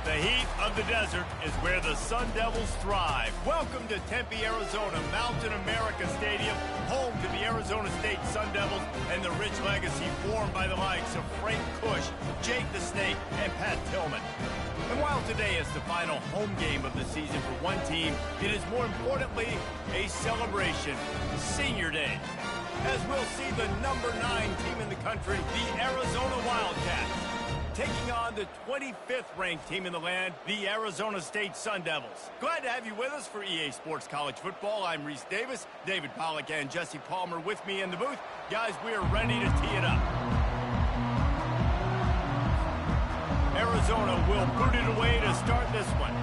The heat of the desert is where the Sun Devils thrive. Welcome to Tempe, Arizona, Mountain America Stadium, home to the Arizona State Sun Devils and the rich legacy formed by the likes of Frank Kush, Jake the Snake, and Pat Tillman. And while today is the final home game of the season for one team, it is more importantly a celebration, Senior Day, as we'll see the number 9 team in the country, the Arizona Wildcats, taking on the 25th ranked team in the land, the Arizona State Sun Devils. Glad to have you with us for EA Sports College Football. I'm Reese Davis, David Pollack and Jesse Palmer with me in the booth. Guys, we are ready to tee it up. Arizona will boot it away to start this one.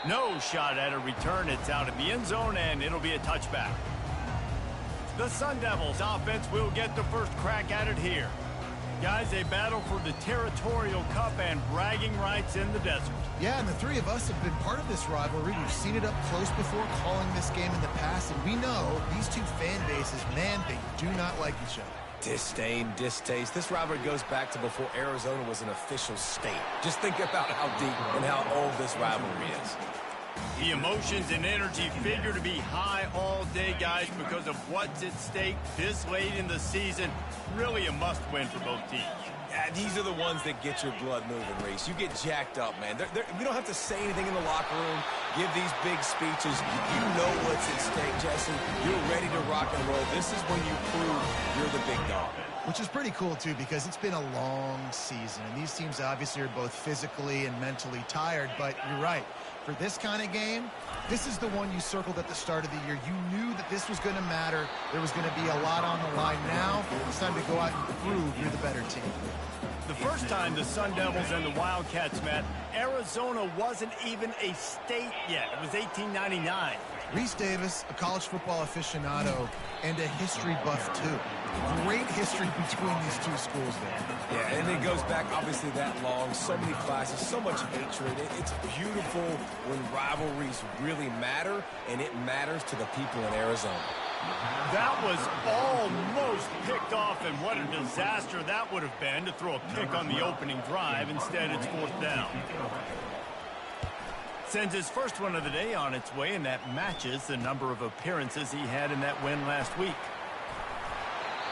No shot at a return. It's out in the end zone, and it'll be a touchback. The Sun Devils offense will get the first crack at it here. Guys, a battle for the Territorial Cup and bragging rights in the desert. Yeah, and the three of us have been part of this rivalry. We've seen it up close before, calling this game in the past, and we know these two fan bases, man, they do not like each other. Disdain, distaste. This rivalry goes back to before Arizona was an official state. Just think about how deep and how old this rivalry is. The emotions and energy figure to be high all day, guys, because of what's at stake this late in the season. Really a must-win for both teams. Yeah, these are the ones that get your blood moving, Reese. You get jacked up, man. You don't have to say anything in the locker room, give these big speeches. You know what's at stake, Jesse. You're ready to rock and roll. This is when you prove you're the big dog. Which is pretty cool, too, because it's been a long season. And these teams obviously are both physically and mentally tired, but you're right. For this kind of game, this is the one you circled at the start of the year. You knew that this was going to matter. There was going to be a lot on the line. Now, it's time to go out and prove you're the better team. The first time the Sun Devils and the Wildcats met, Arizona wasn't even a state yet. It was 1899. Reese Davis, a college football aficionado, and a history buff, too. Great history between these two schools there. Yeah, and it goes back, obviously, that long. So many classes, so much hatred. It's beautiful when rivalries really matter, and it matters to the people in Arizona. That was almost picked off, and what a disaster that would have been to throw a pick on the opening drive. Instead, it's 4th down. Sends his first one of the day on its way, and that matches the number of appearances he had in that win last week.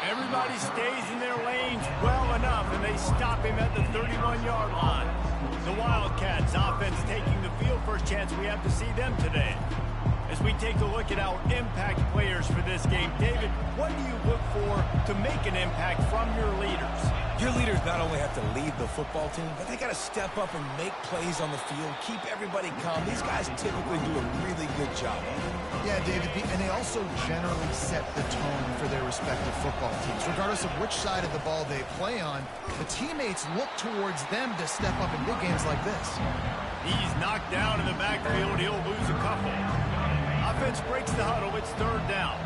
Everybody stays in their lanes well enough, and they stop him at the 31-yard line. The Wildcats offense taking the field. First chance we have to see them today. As we take a look at our impact players for this game, David, what do you look for to make an impact from your leaders? Your leaders not only have to lead the football team, but they got to step up and make plays on the field, keep everybody calm. These guys typically do a really good job of it. Yeah, David, and they also generally set the tone for their respective football teams. Regardless of which side of the ball they play on, the teammates look towards them to step up in big games like this. He's knocked down in the backfield. He'll lose a couple. Offense breaks the huddle. It's 3rd down.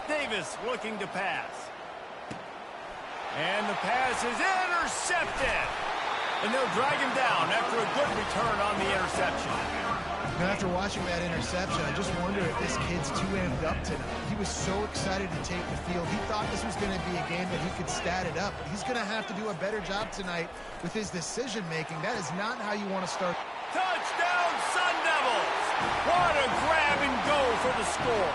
Davis looking to pass. And the pass is intercepted. And they'll drag him down after a good return on the interception. Now, after watching that interception, I just wonder if this kid's too amped up tonight. He was so excited to take the field. He thought this was going to be a game that he could stat it up. He's going to have to do a better job tonight with his decision-making. That is not how you want to start. Touchdown, Sun Devils! What a grab and go for the score.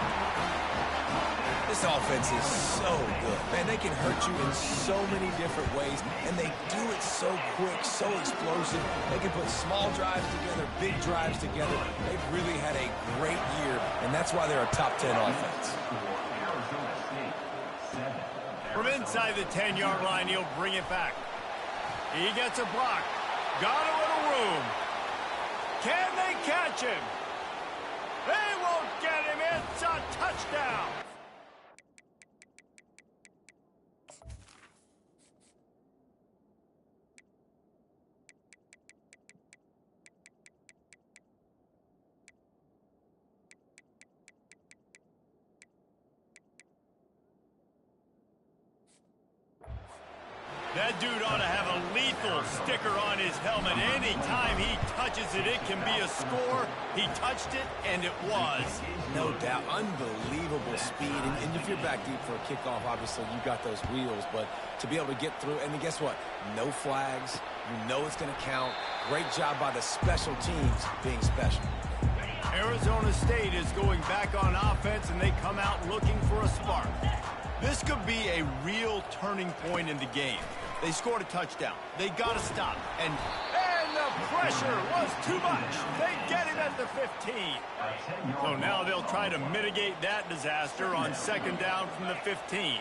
This offense is so good. Man, they can hurt you in so many different ways, and they do it so quick, so explosive. They can put small drives together, big drives together. They've really had a great year, and that's why they're a top 10 offense. From inside the 10-yard line, he'll bring it back. He gets a block. Got a little room. Can they catch him? They won't get him. It's a touchdown. That That dude ought to have a lethal sticker on his helmet. Anytime he touches it, it can be a score. He touched it, and it was. No doubt. Unbelievable speed. And if you're back deep for a kickoff, obviously you've got those wheels. But to be able to get through, and then guess what? No flags. You know it's going to count. Great job by the special teams being special. Arizona State is going back on offense, and they come out looking for a spark. This could be a real turning point in the game. They scored a touchdown. They got to stop. And the pressure was too much. They get him at the 15. So now they'll try to mitigate that disaster on second down from the 15.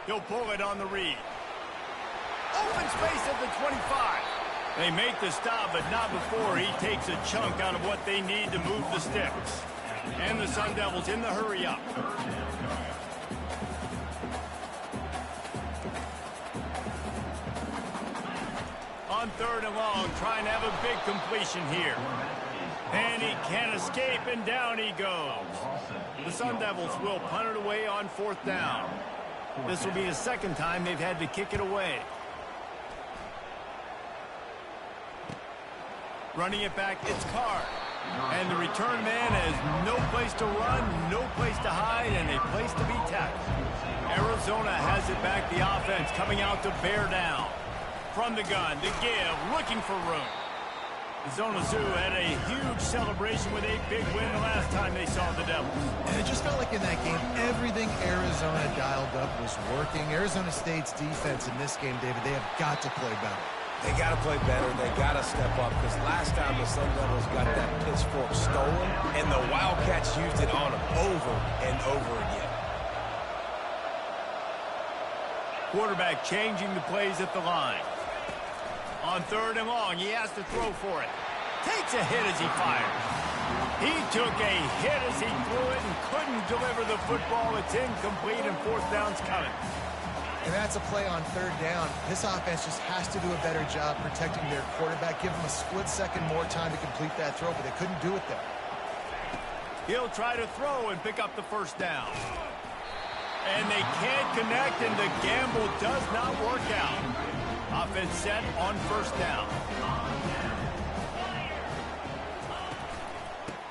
He'll pull it on the read. Open space at the 25. They make the stop, but not before he takes a chunk out of what they need to move the sticks. And the Sun Devils in the hurry up. On third and long, trying to have a big completion here. And he can't escape, and down he goes. The Sun Devils will punt it away on fourth down. This will be the second time they've had to kick it away. Running it back, it's Carr. And the return man has no place to run, no place to hide, and a place to be tackled. Arizona has it back, the offense coming out to bear down. From the gun, the give, looking for room. Zona Zoo had a huge celebration with a big win the last time they saw the Devils. And it just felt like in that game, everything Arizona dialed up was working. Arizona State's defense in this game, David, they have got to play better. They got to play better. They got to step up, because last time the Sun Devils got that pitchfork stolen, and the Wildcats used it on them over and over again. Quarterback changing the plays at the line. On third and long, he has to throw for it. Takes a hit as he fires. He took a hit as he threw it and couldn't deliver the football. It's incomplete, and fourth down's coming. And that's a play on third down. This offense just has to do a better job protecting their quarterback. Give them a split second more time to complete that throw, but they couldn't do it there. He'll try to throw and pick up the first down. And they can't connect, and the gamble does not work out. Offense set on first down.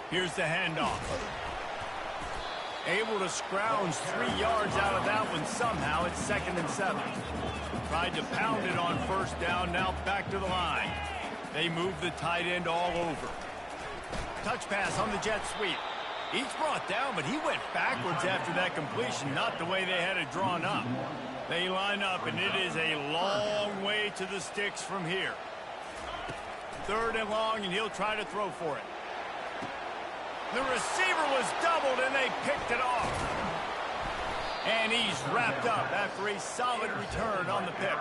Here's the handoff. Able to scrounge 3 yards out of that one somehow. It's 2nd and 7. Tried to pound it on first down. Now back to the line. They move the tight end all over. Touch pass on the jet sweep. He's brought down, but he went backwards after that completion. Not the way they had it drawn up. They line up, and it is a long way to the sticks from here. Third and long, and he'll try to throw for it. The receiver was doubled, and they picked it off. And he's wrapped up after a solid return on the pick.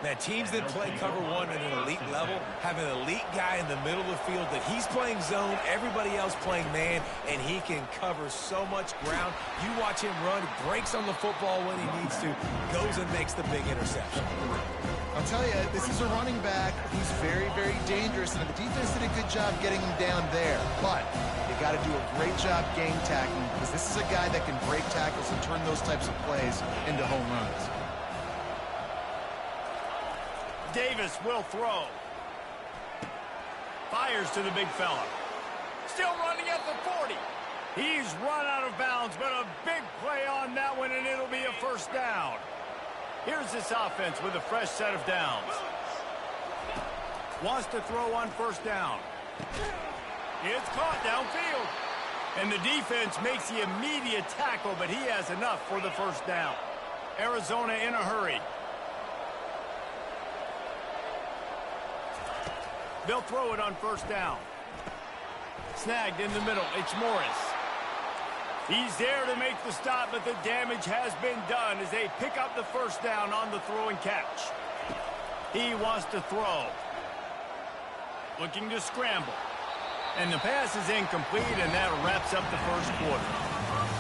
Man, teams that play cover one at an elite level have an elite guy in the middle of the field that he's playing zone, everybody else playing man, and he can cover so much ground. You watch him run, breaks on the football when he needs to, goes and makes the big interception. I'll tell you, this is a running back who's very, very dangerous, and the defense did a good job getting him down there. But you got to do a great job game tackling, because this is a guy that can break tackles and turn those types of plays into home runs. Davis will throw. Fires to the big fella. Still running at the 40. He's run out of bounds, but a big play on that one, and it'll be a first down. Here's this offense with a fresh set of downs. Wants to throw on first down. It's caught downfield. And the defense makes the immediate tackle, but he has enough for the first down. Arizona in a hurry. They'll throw it on first down. Snagged in the middle. It's Morris. He's there to make the stop, but the damage has been done as they pick up the first down on the throw and catch. He wants to throw. Looking to scramble. And the pass is incomplete, and that wraps up the first quarter.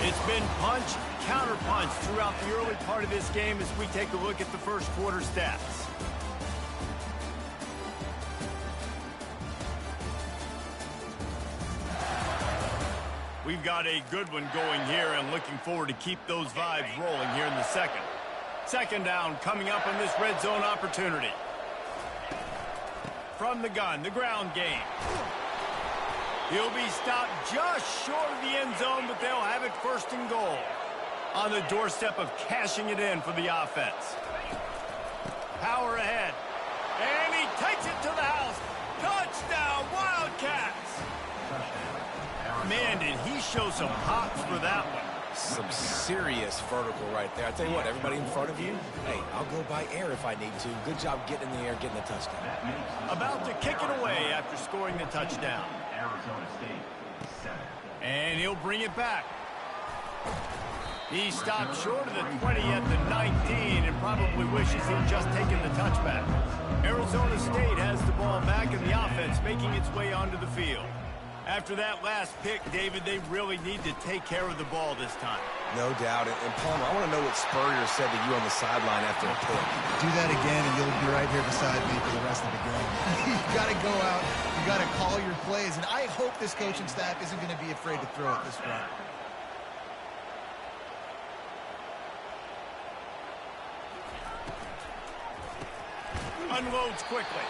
It's been punch, counter punch throughout the early part of this game as we take a look at the first quarter stats. We've got a good one going here and looking forward to keep those vibes rolling here in the second. Second down coming up on this red zone opportunity. From the gun, the ground game. He'll be stopped just short of the end zone, but they'll have it first and goal. On the doorstep of cashing it in for the offense. Power ahead. And he takes it to the house. Touchdown, Wildcats! Man, did he show some hops for that one. Some serious vertical right there. I tell you what, everybody in front of you, hey, I'll go by air if I need to. Good job getting in the air, getting the touchdown. About to kick it away after scoring the touchdown. And he'll bring it back. He stopped short of the 20 at the 19 and probably wishes he'd just taken the touchback. Arizona State has the ball back and the offense making its way onto the field. After that last pick, David, they really need to take care of the ball this time. No doubt. And Palmer, I want to know what Spurrier said to you on the sideline after a pick. Do that again, and you'll be right here beside me for the rest of the game. You got to go out. You got to call your plays. And I hope this coaching staff isn't going to be afraid to throw it this run. Unloads quickly.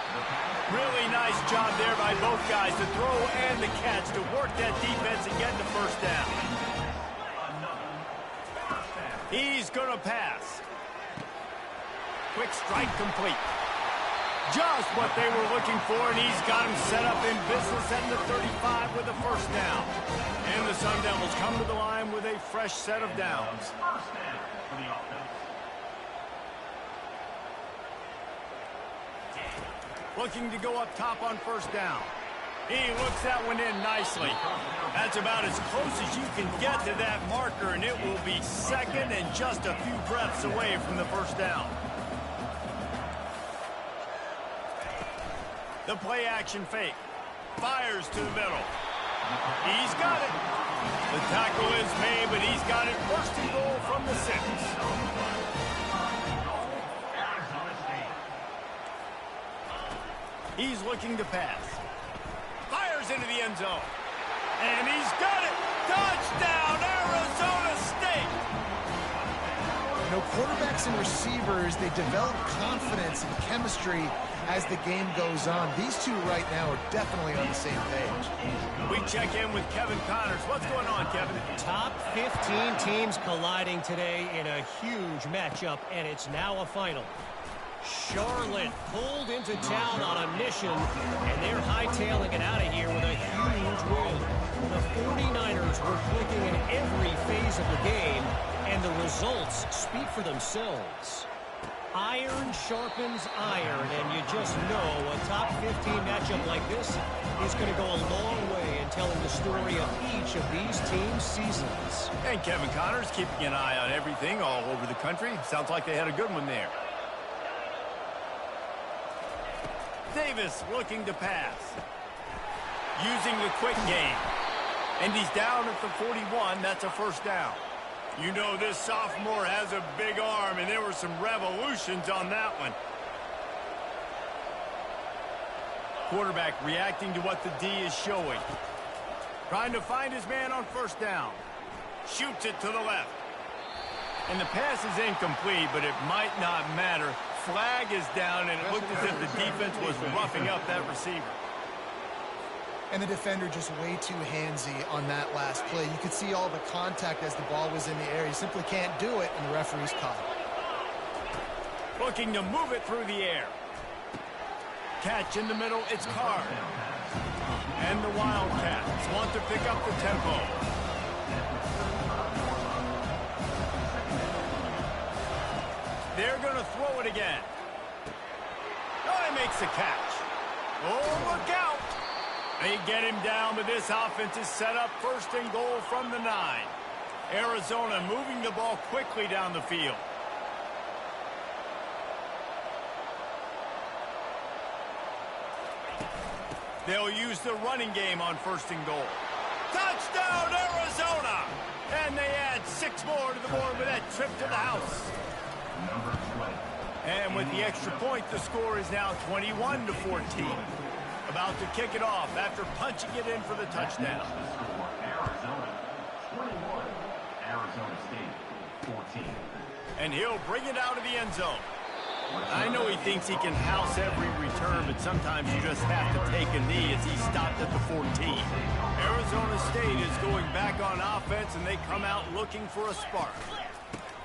Really nice job there by both guys, the throw and the catch, to work that defense and get the first down. He's going to pass. Quick strike complete. Just what they were looking for, and he's got him set up in business at the 35 with the first down. And the Sun Devils come to the line with a fresh set of downs. Looking to go up top on first down. He looks that one in nicely. That's about as close as you can get to that marker, and it will be second and just a few breaths away from the first down. The play action fake. Fires to the middle. He's got it. The tackle is made, but he's got it first and goal from the 6. He's looking to pass. Fires into the end zone. And he's got it. Touchdown, Arizona State. You know, quarterbacks and receivers, they develop confidence and chemistry as the game goes on. These two right now are definitely on the same page. We check in with Kevin Connors. What's going on, Kevin? Top 15 teams colliding today in a huge matchup, and it's now a final. Charlotte pulled into town on a mission, and they're hightailing it out of here with a huge win. The 49ers were clicking in every phase of the game, and the results speak for themselves. Iron sharpens iron, and you just know a top 15 matchup like this is going to go a long way in telling the story of each of these teams' seasons. And Kevin Connors keeping an eye on everything all over the country. Sounds like they had a good one there. Davis looking to pass. Using the quick game. And he's down at the 41. That's a first down. You know this sophomore has a big arm, and there were some revolutions on that one. Quarterback reacting to what the D is showing. Trying to find his man on first down. Shoots it to the left. And the pass is incomplete, but it might not matter. Flag is down, and it looked as if the defense was roughing up that receiver. And the defender just way too handsy on that last play. You could see all the contact as the ball was in the air. He simply can't do it, and the referee's caught it. Looking to move it through the air. Catch in the middle, it's Carr. And the Wildcats want to pick up the tempo. They're going to throw it again. Oh, he makes the catch. Oh, look out. They get him down, but this offense is set up first and goal from the 9. Arizona moving the ball quickly down the field. They'll use the running game on first and goal. Touchdown, Arizona! And they add 6 more to the board with that trip to the house. And with the extra point, the score is now 21-14. About to kick it off after punching it in for the touchdown. Arizona State, 14. And he'll bring it out of the end zone. I know he thinks he can house every return, but sometimes you just have to take a knee as he stopped at the 14. Arizona State is going back on offense, and they come out looking for a spark.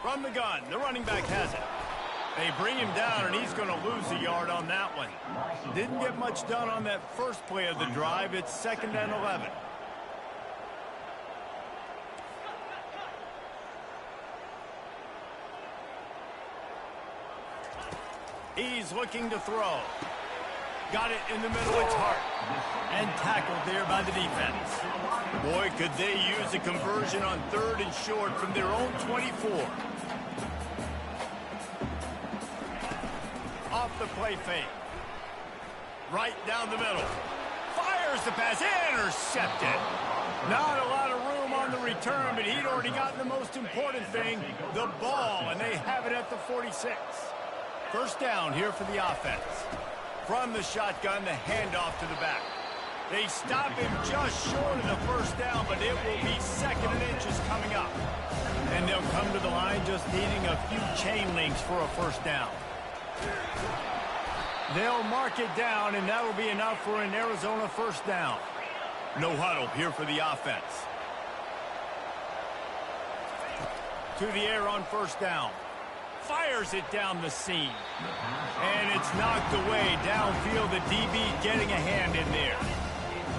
From the gun, the running back has it. They bring him down, and he's going to lose a yard on that one. Didn't get much done on that first play of the drive. It's 2nd and 11. He's looking to throw. Got it in the middle, it's Hart. And tackled there by the defense. Boy, could they use a conversion on 3rd and short from their own 24. Off the play fake. Right down the middle. Fires the pass, intercepted. Not a lot of room on the return, but he'd already gotten the most important thing, the ball, and they have it at the 46. First down here for the offense. From the shotgun, the handoff to the back. They stop him just short of the first down, but it will be 2nd and inches coming up. And they'll come to the line just needing a few chain links for a first down. They'll mark it down, and that'll be enough for an Arizona first down. No huddle here for the offense. To the air on first down. Fires it down the seam. And it's knocked away downfield. The DB getting a hand in there.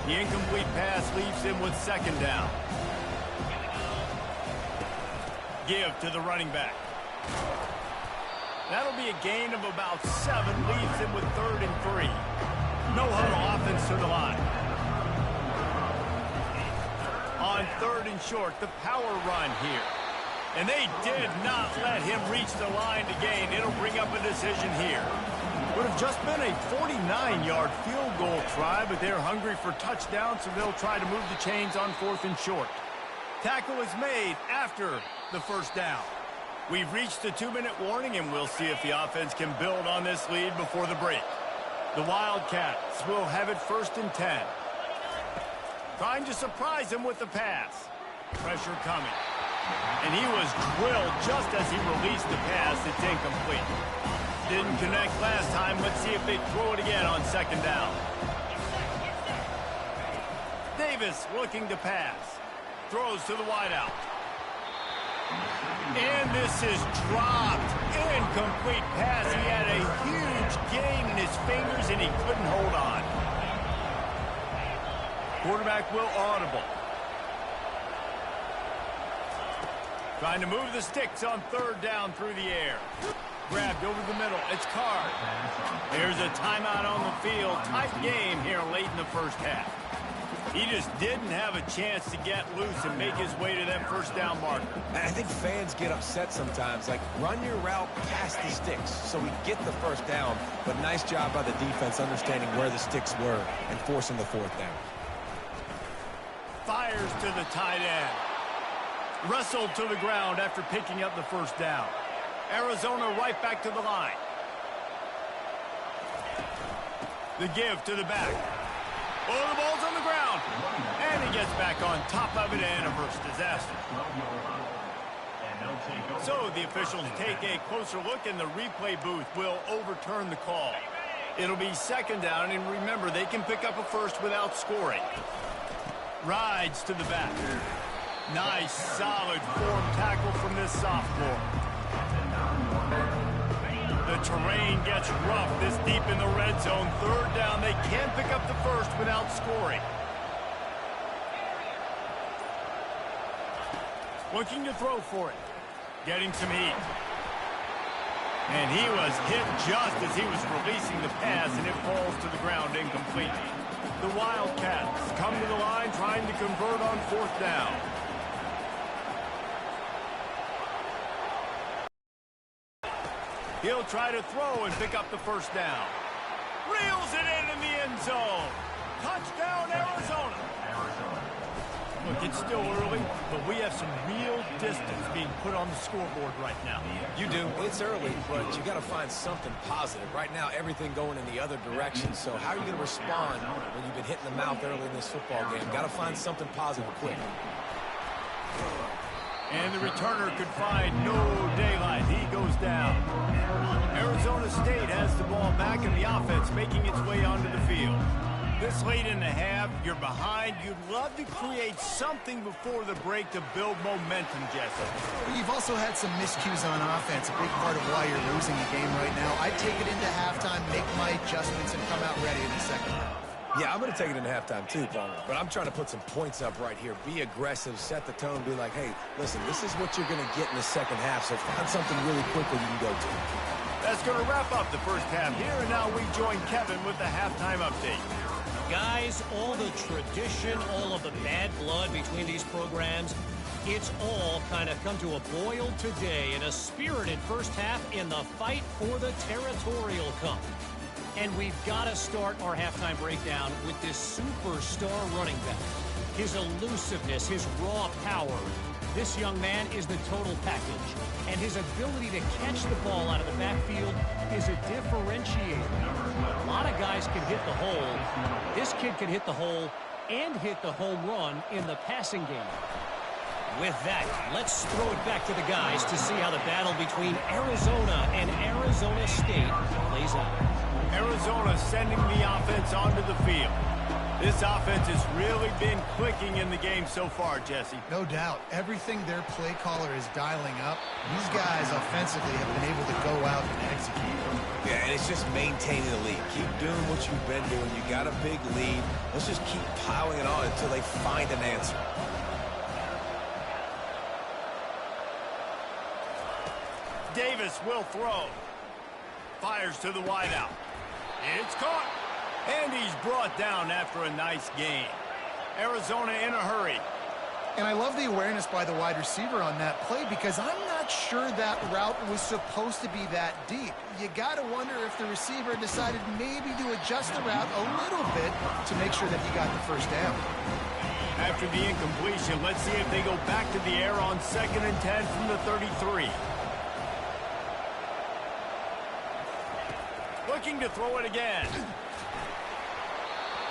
The incomplete pass leaves him with 2nd down. Give to the running back. That'll be a gain of about 7. Leaves him with 3rd and 3. No huddle offense to the line. On 3rd and short, the power run here. And they did not let him reach the line to gain. It'll bring up a decision here. Would have just been a 49-yard field goal try, but they're hungry for touchdown, so they'll try to move the chains on 4th and short. Tackle is made after the first down. We've reached the 2-minute warning, and we'll see if the offense can build on this lead before the break. The Wildcats will have it 1st and 10. Trying to surprise him with the pass. Pressure coming. And he was drilled just as he released the pass. It's incomplete. Didn't connect last time. Let's see if they throw it again on 2nd down. Davis looking to pass. Throws to the wideout. And this is dropped. Incomplete pass. He had a huge gain in his fingers, and he couldn't hold on. Quarterback will audible. Trying to move the sticks on 3rd down through the air. Grabbed over the middle. It's Card. There's a timeout on the field. Tight game here late in the first half. He just didn't have a chance to get loose and make his way to that first down marker. I think fans get upset sometimes. Like, run your route past the sticks so we get the first down. But nice job by the defense understanding where the sticks were and forcing the 4th down. Fires to the tight end. Wrestled to the ground after picking up the first down. Arizona right back to the line. The give to the back. Oh, the ball's on the ground. And he gets back on top of it, and a first disaster. So the officials take a closer look, and the replay booth will overturn the call. It'll be 2nd down, and remember, they can pick up a first without scoring. Rides to the back. Nice, solid form tackle from this sophomore. The terrain gets rough this deep in the red zone. 3rd down, they can't pick up the first without scoring. Looking to throw for it. Getting some heat. And he was hit just as he was releasing the pass, and it falls to the ground incomplete. The Wildcats come to the line trying to convert on 4th down. He'll try to throw and pick up the first down. Reels it in the end zone. Touchdown, Arizona. Look, it's still early, but we have some real distance being put on the scoreboard right now. You do. It's early, but you got to find something positive. Right now, everything going in the other direction. So how are you going to respond when you've been hit in the mouth early in this football game? Got to find something positive quick. And the returner could find no daylight. He goes down. Arizona State has the ball back in the offense, making its way onto the field. This late in the half, you're behind. You'd love to create something before the break to build momentum, Jesse. You've also had some miscues on offense, a big part of why you're losing the game right now. I'd take it into halftime, make my adjustments, and come out ready in the second half. Yeah, I'm going to take it into halftime too, Palmer. But I'm trying to put some points up right here. Be aggressive, set the tone, be like, hey, listen, this is what you're going to get in the second half, so find something really quickly you can go to. That's going to wrap up the first half here, and now we join Kevin with the halftime update. Guys, all the tradition, all of the bad blood between these programs, it's all kind of come to a boil today in a spirited first half in the fight for the Territorial Cup. And we've got to start our halftime breakdown with this superstar running back. His elusiveness, his raw power. This young man is the total package. And his ability to catch the ball out of the backfield is a differentiator. A lot of guys can hit the hole. This kid can hit the hole and hit the home run in the passing game. With that, let's throw it back to the guys to see how the battle between Arizona and Arizona State plays out. Arizona sending the offense onto the field. This offense has really been clicking in the game so far, Jesse. No doubt. Everything their play caller is dialing up, these guys offensively have been able to go out and execute. Yeah, and it's just maintaining the lead. Keep doing what you've been doing. You got a big lead. Let's just keep piling it on until they find an answer. Davis will throw. Fires to the wideout. It's caught. And he's brought down after a nice gain. Arizona in a hurry. And I love the awareness by the wide receiver on that play because I'm not sure that route was supposed to be that deep. You got to wonder if the receiver decided maybe to adjust the route a little bit to make sure that he got the first down. After the incompletion, let's see if they go back to the air on 2nd and 10 from the 33. Looking to throw it again.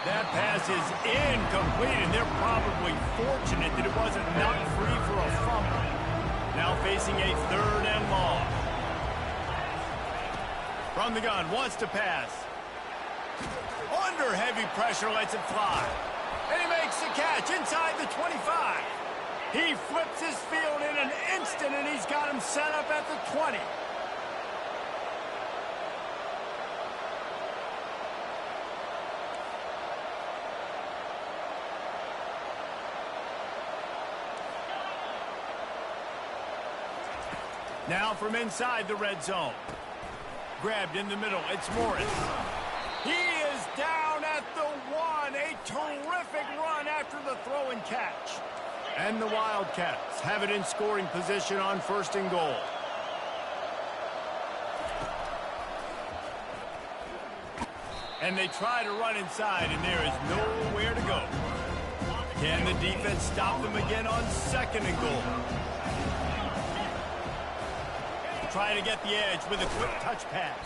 That pass is incomplete, and they're probably fortunate that it wasn't knocked free for a fumble. Now facing a 3rd and long. From the gun, wants to pass. Under heavy pressure, lets it fly. And he makes the catch inside the 25. He flips his field in an instant, and he's got him set up at the 20. Now from inside the red zone. Grabbed in the middle. It's Morris. He is down at the 1. A terrific run after the throw and catch. And the Wildcats have it in scoring position on 1st and goal. And they try to run inside, and there is nowhere to go. Can the defense stop them again on 2nd and goal? Try to get the edge with a quick touch pass.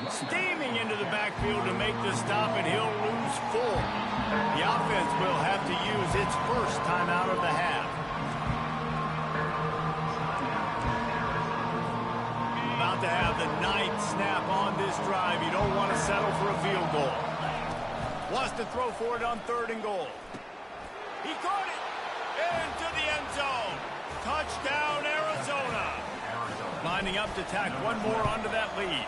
Steaming into the backfield to make the stop, and he'll lose 4. The offense will have to use its first timeout of the half. About to have the 9th snap on this drive. You don't want to settle for a field goal. Wants to throw for it on 3rd and goal. He caught it into the end zone. Touchdown, Arizona. Lining up to tack one more onto that lead.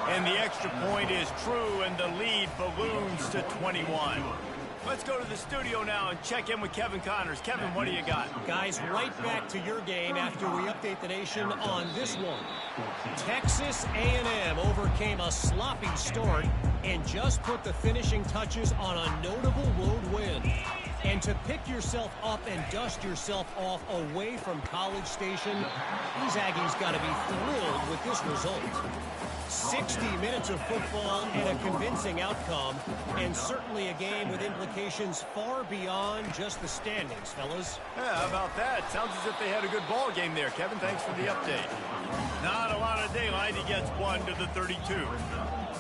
And the extra point is true, and the lead balloons to 21. Let's go to the studio now and check in with Kevin Connors. Kevin, what do you got? Guys, right back to your game after we update the nation on this one. Texas A&M overcame a sloppy start and just put the finishing touches on a notable road win. And to pick yourself up and dust yourself off away from College Station, these Aggies got to be thrilled with this result. 60 minutes of football and a convincing outcome, and certainly a game with implications far beyond just the standings, fellas. Yeah, how about that? Sounds as if they had a good ball game there, Kevin. Thanks for the update. Not a lot of daylight. He gets 1 to the 32.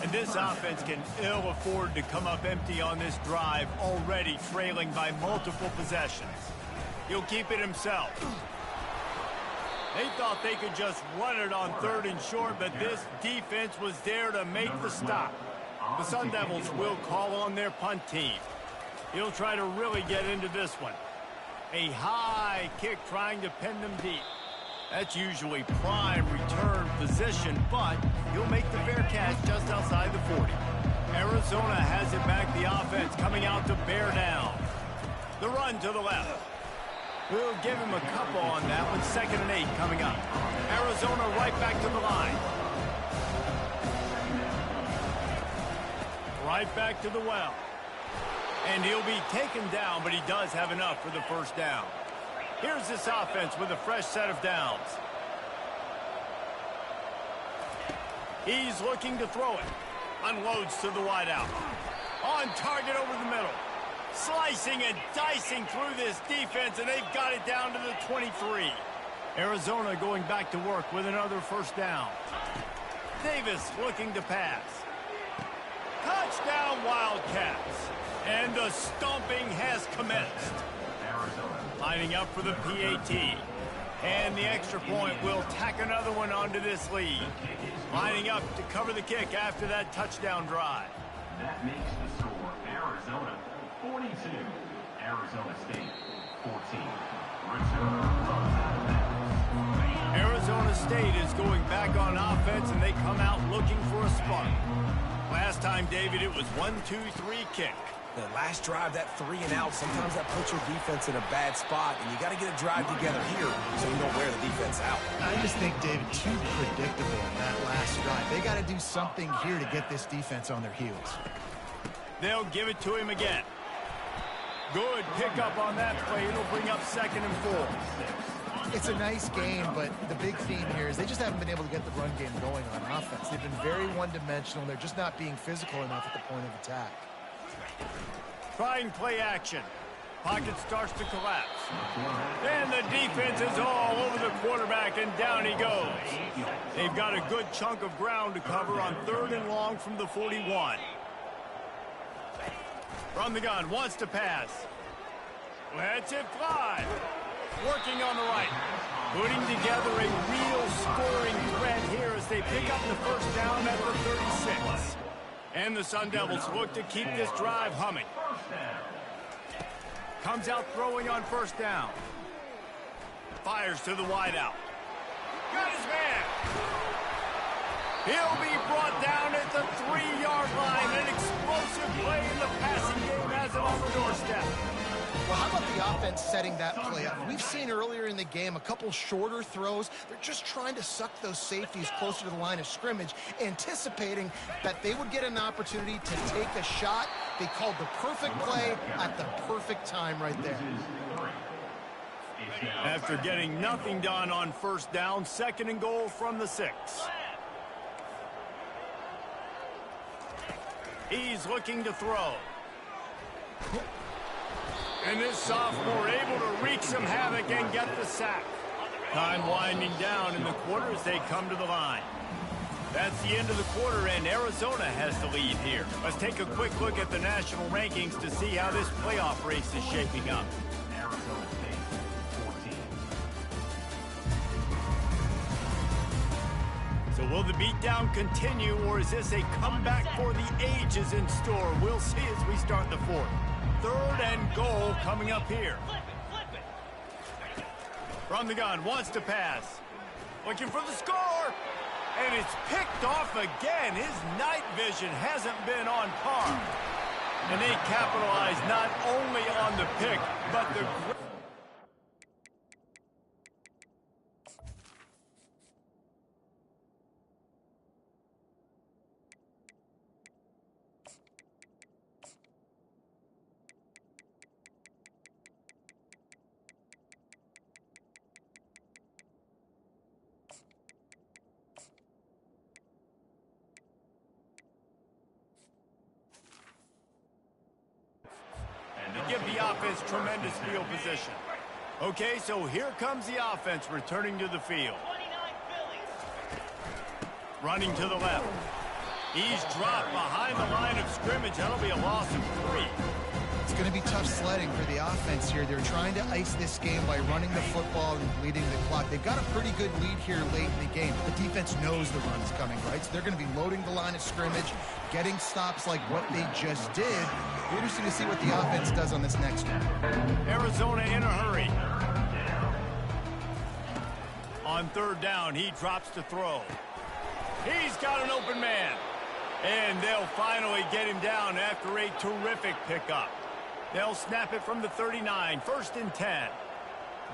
And this offense can ill afford to come up empty on this drive, already trailing by multiple possessions. He'll keep it himself. They thought they could just run it on 3rd and short, but this defense was there to make the stop. The Sun Devils will call on their punt team. He'll try to really get into this one. A high kick trying to pin them deep. That's usually prime return position, but he'll make the fair catch just outside the 40. Arizona has it back, the offense coming out to bear down. The run to the left. We'll give him a couple on that one. 2nd and 8 coming up. Arizona right back to the line. Right back to the well. And he'll be taken down, but he does have enough for the first down. Here's this offense with a fresh set of downs. He's looking to throw it. Unloads to the wideout. On target over the middle. Slicing and dicing through this defense, and they've got it down to the 23. Arizona going back to work with another first down. Davis looking to pass. Touchdown Wildcats. And the stomping has commenced. Lining up for the PAT. And the extra point will tack another one onto this lead. Lining up to cover the kick after that touchdown drive. That makes the score Arizona 42, Arizona State 14. Arizona State is going back on offense, and they come out looking for a spark. Last time, David, it was 1-2-3 kick. The last drive, that 3 and out, sometimes that puts your defense in a bad spot, and you got to get a drive together here so you don't wear the defense out. I just think, David, too predictable in that last drive. They got to do something here to get this defense on their heels. They'll give it to him again. Good pickup on that play. It'll bring up 2nd and 4. It's a nice game, but the big theme here is they just haven't been able to get the run game going on offense. They've been very one-dimensional, and they're just not being physical enough at the point of attack. Trying play action. Pocket starts to collapse. And the defense is all over the quarterback, and down he goes. They've got a good chunk of ground to cover on 3rd and long from the 41. From the gun, wants to pass. Lets it fly. Working on the right. Putting together a real scoring threat here as they pick up the first down at the 36. And the Sun Devils look to keep this drive humming. Comes out throwing on first down. Fires to the wideout. Got his man. He'll be brought down at the 3-yard line. An explosive play in the passing game has him on the doorstep. Well, how about the offense setting that play up? We've seen earlier in the game a couple shorter throws. They're just trying to suck those safeties closer to the line of scrimmage, anticipating that they would get an opportunity to take a shot. They called the perfect play at the perfect time right there. After getting nothing done on first down, 2nd and goal from the 6. He's looking to throw. And this sophomore able to wreak some havoc and get the sack. Time winding down in the quarter as they come to the line. That's the end of the quarter, and Arizona has the lead here. Let's take a quick look at the national rankings to see how this playoff race is shaping up. Arizona State 14. So will the beatdown continue, or is this a comeback for the ages in store? We'll see as we start the 4th. 3rd and goal coming up here. From the gun, wants to pass. Looking for the score. And it's picked off again. His night vision hasn't been on par. And they capitalize not only on the pick, but the... give the offense tremendous field position. Okay, so here comes the offense returning to the field. Running to the left. He's dropped behind the line of scrimmage. That'll be a loss of 3. It's going to be tough sledding for the offense here. They're trying to ice this game by running the football and bleeding the clock. They've got a pretty good lead here late in the game. The defense knows the run's coming, right? So they're going to be loading the line of scrimmage, getting stops like what they just did. Interesting to see what the offense does on this next one. Arizona in a hurry. On third down, he drops to throw. He's got an open man. And they'll finally get him down after a terrific pickup. They'll snap it from the 39, 1st and 10.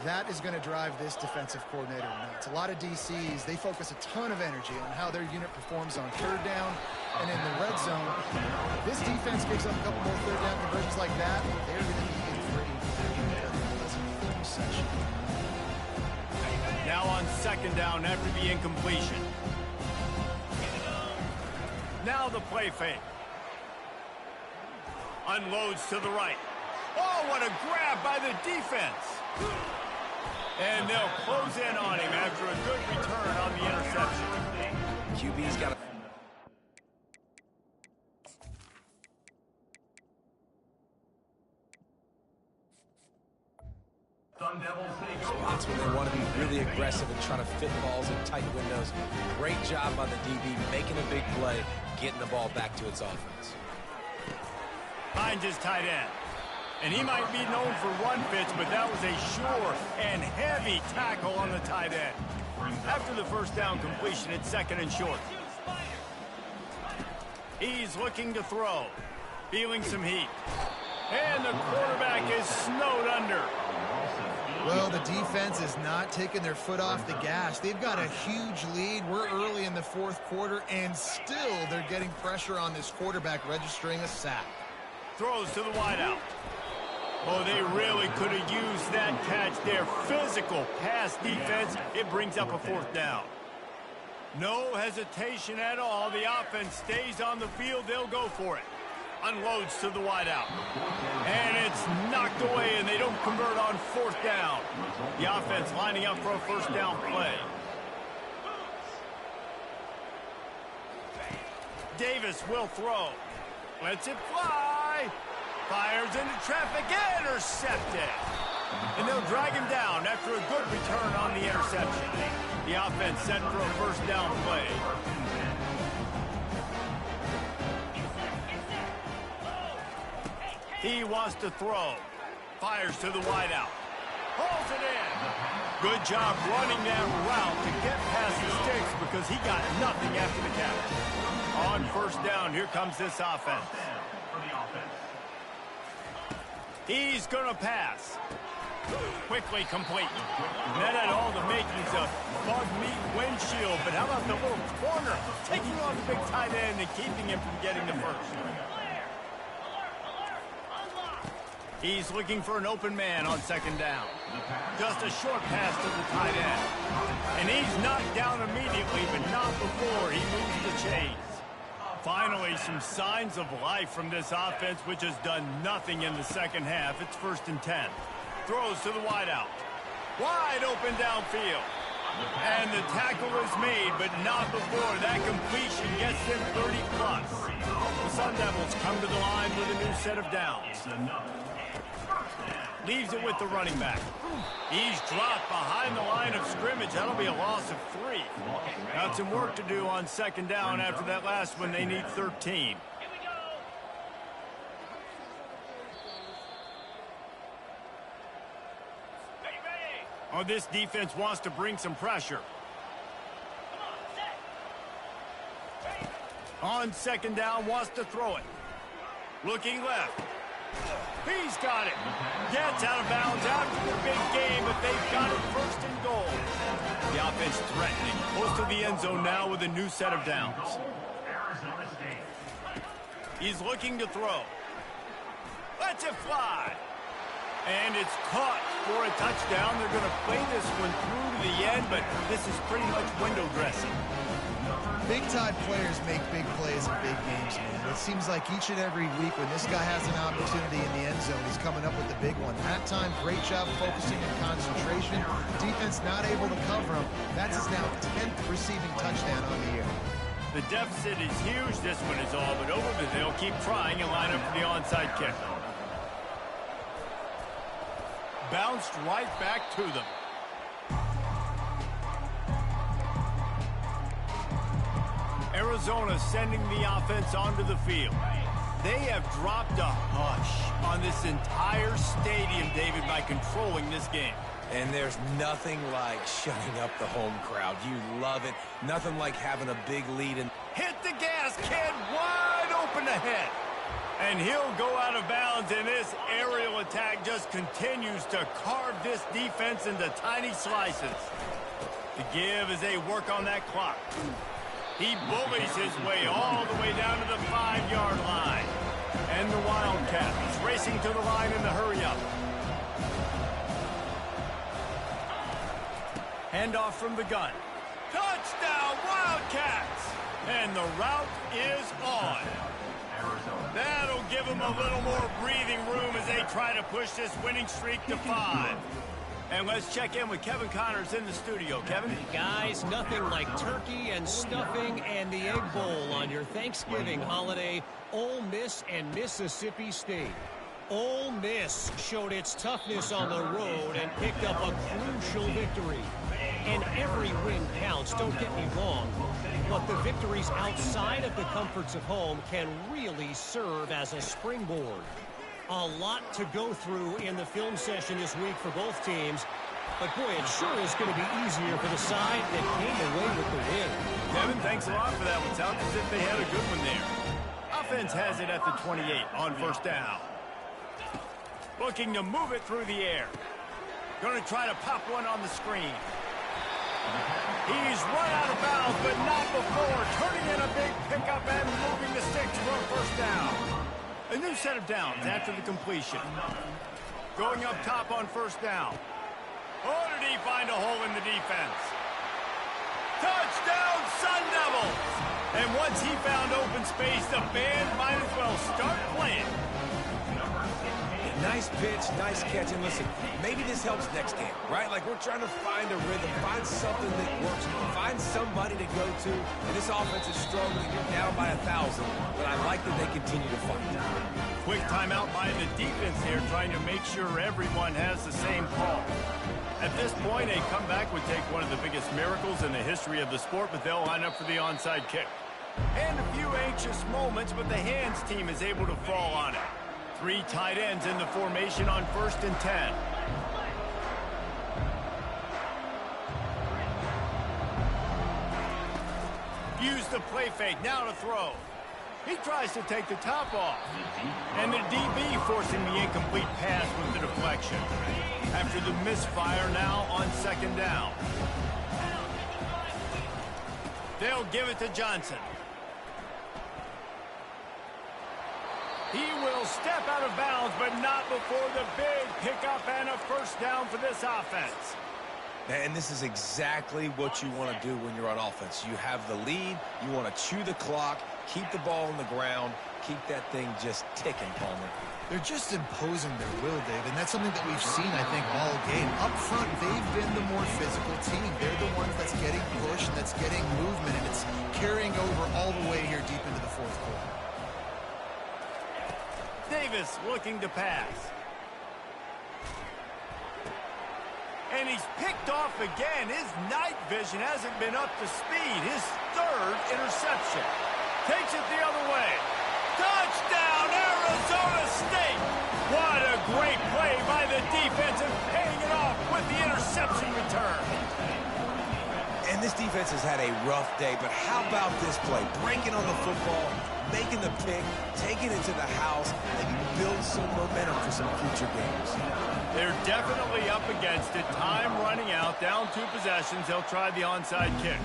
That is going to drive this defensive coordinator nuts. A lot of DCs, they focus a ton of energy on how their unit performs on third down and in the red zone. If this defense gives up a couple more third down conversions like that, they're going to be in for a very pleasant film session. Now on 2nd down after the incompletion. Now the play fake. Unloads to the right. Oh, what a grab by the defense. And they'll close in on him after a good return on the interception. QB's got a... Spots when they want to be really aggressive and try to fit balls in tight windows. Great job by the DB making a big play, getting the ball back to its offense. Finds his tight end. And he might be known for run fits, but that was a sure and heavy tackle on the tight end. After the 1st down completion, it's 2nd and short. He's looking to throw. Feeling some heat. And the quarterback is snowed under. Well, the defense is not taking their foot off the gas. They've got a huge lead. We're early in the 4th quarter, and still they're getting pressure on this quarterback, registering a sack. Throws to the wideout. Oh, they really could have used that catch there. Physical pass defense. It brings up a 4th down. No hesitation at all. The offense stays on the field. They'll go for it. Unloads to the wideout. And it's knocked away, and they don't convert on 4th down. The offense lining up for a 1st down play. Davis will throw. Lets it fly. Fires into traffic. Intercepted. And they'll drag him down after a good return on the interception. The offense set for a 1st down play. He wants to throw. Fires to the wideout. Pulls it in. Good job running that route to get past the sticks because he got nothing after the catch. On 1st down, here comes this offense. He's going to pass. Quickly complete. That had all the makings of bug meat windshield, but how about the little corner taking on the big tight end and keeping him from getting the 1st? He's looking for an open man on 2nd down. Just a short pass to the tight end. And he's knocked down immediately, but not before he moves the chains. Finally, some signs of life from this offense, which has done nothing in the 2nd half. It's 1st and 10. Throws to the wideout. Wide open downfield. And the tackle is made, but not before that completion gets them 30+. The Sun Devils come to the line with a new set of downs. Leaves it with the running back. He's dropped behind the line of scrimmage. That'll be a loss of 3. Got some work to do on 2nd down after that last one. They need 13. Oh, this defense wants to bring some pressure. On 2nd down, wants to throw it. Looking left. He's got it. Gets out of bounds after the big game, but they've got it 1st and goal. The offense threatening. Close to the end zone now with a new set of downs. He's looking to throw. Lets it fly. And it's caught for a touchdown. They're going to play this one through to the end, but this is pretty much window dressing. Big-time players make big plays in big games, man. It seems like each and every week when this guy has an opportunity in the end zone, he's coming up with the big one. That time, great job focusing and concentration. Defense not able to cover him. That's his now 10th receiving touchdown on the year. The deficit is huge. This one is all but over, but they'll keep trying and line up for the onside kick. bounced right back to them. Arizona sending the offense onto the field. They have dropped a hush on this entire stadium, David, by controlling this game. And there's nothing like shutting up the home crowd. You love it. Nothing like having a big lead. And hit the gas, kid, wide open ahead. And he'll go out of bounds, and this aerial attack just continues to carve this defense into tiny slices. The give as they work on that clock. He bullies his way all the way down to the 5-yard line. And the Wildcat is racing to the line in the hurry-up. Handoff from the gun. Touchdown, Wildcats! And the route is on. That'll give them a little more breathing room as they try to push this winning streak to 5. And let's check in with Kevin Connors in the studio. Kevin? Guys, nothing like turkey and stuffing and the Egg Bowl on your Thanksgiving holiday. Ole Miss and Mississippi State. Ole Miss showed its toughness on the road and picked up a crucial victory. And every win counts, don't get me wrong. But the victories outside of the comforts of home can really serve as a springboard. A lot to go through in the film session this week for both teams. But, boy, it sure is going to be easier for the side that came away with the win. Kevin, thanks a lot for that one. Sounds as if they had a good one there. Offense has it at the 28 on first down. Looking to move it through the air. Going to try to pop one on the screen. He's run out of bounds, but not before. Turning in a big pickup and moving the sticks for a first down. A new set of downs after the completion. Going up top on first down. Oh, did he find a hole in the defense? Touchdown, Sun Devils! And once he found open space, the band might as well start playing. nice pitch, nice catch. And listen, maybe this helps next game, right? Like, we're trying to find a rhythm, find something that works, find somebody to go to. And this offense is struggling. You're down by 1,000, but I like that they continue to fight. Quick timeout by the defense here, trying to make sure everyone has the same call. At this point, a comeback would take one of the biggest miracles in the history of the sport, but they'll line up for the onside kick. And a few anxious moments, but the hands team is able to fall on it. 3 tight ends in the formation on 1st and 10. Use the play fake, now to throw. He tries to take the top off. And the DB forcing the incomplete pass with the deflection. After the misfire, now on 2nd down. They'll give it to Johnson. He will step out of bounds, but not before the big pickup and a first down for this offense. And this is exactly what you want to do when you're on offense. You have the lead, you want to chew the clock, keep the ball on the ground, keep that thing just ticking, Palmer. They're just imposing their will, Dave, and that's something that we've seen, I think, all game. Up front, they've been the more physical team. They're the ones that's getting pushed, that's getting movement, and it's carrying over all the way here deep into the 4th quarter. Davis looking to pass. And he's picked off again. His night vision hasn't been up to speed. His 3rd interception. Takes it the other way. Touchdown, Arizona State! What a great play by the defense and paying it off with the interception return. And this defense has had a rough day, but how about this play? Breaking on the football, making the pick, taking it to the house, and build some momentum for some future games. They're definitely up against it. Time running out, down 2 possessions. They'll try the onside kick.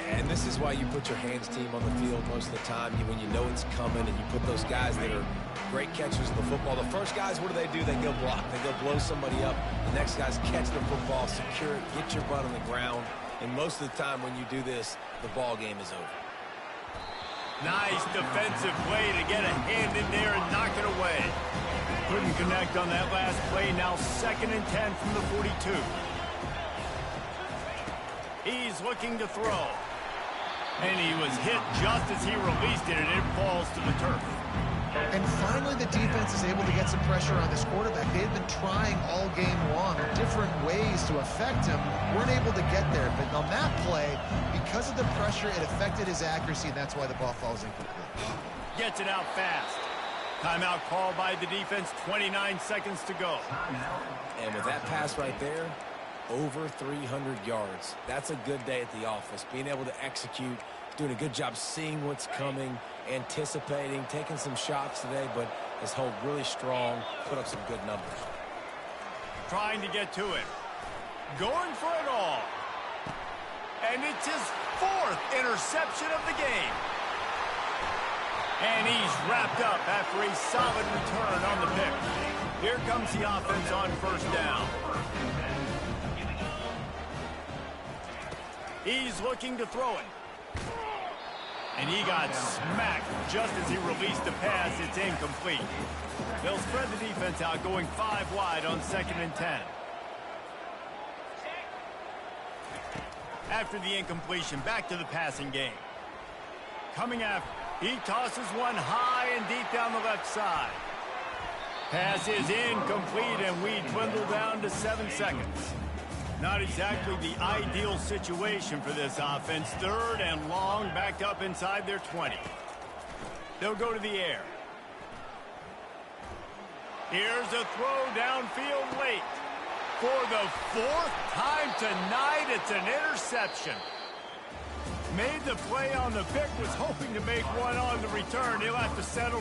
And this is why you put your hands team on the field most of the time, when you know it's coming, and you put those guys that are great catchers of the football. The first guys, what do? They go block. They go blow somebody up. The next guys catch the football, secure it, get your butt on the ground. And most of the time when you do this, the ball game is over. Nice defensive play to get a hand in there and knock it away. Couldn't connect on that last play. Now 2nd and 10 from the 42. He's looking to throw. And he was hit just as he released it, and it falls to the turf. And finally, the defense is able to get some pressure on this quarterback. They've been trying all game long different ways to affect him. Weren't able to get there. But on that play, because of the pressure, it affected his accuracy, and that's why the ball falls incomplete. Gets it out fast. Timeout called by the defense, 29 seconds to go. And with that pass right there, over 300 yards. That's a good day at the office. Being able to execute, doing a good job seeing what's coming, anticipating, taking some shots today, but his hold really strong, put up some good numbers. Trying to get to it. Going for it all. And it's his 4th interception of the game. And he's wrapped up after a solid return on the pick. Here comes the offense on first down. He's looking to throw it. And he got smacked just as he released the pass. It's incomplete. They'll spread the defense out, going 5 wide on 2nd and 10. After the incompletion, back to the passing game. Coming after, he tosses one high and deep down the left side. Pass is incomplete, and we dwindle down to 7 seconds. Not exactly the ideal situation for this offense. 3rd and long, backed up inside their 20. They'll go to the air. Here's a throw downfield late. For the 4th time tonight, it's an interception. Made the play on the pick, was hoping to make one on the return. He'll have to settle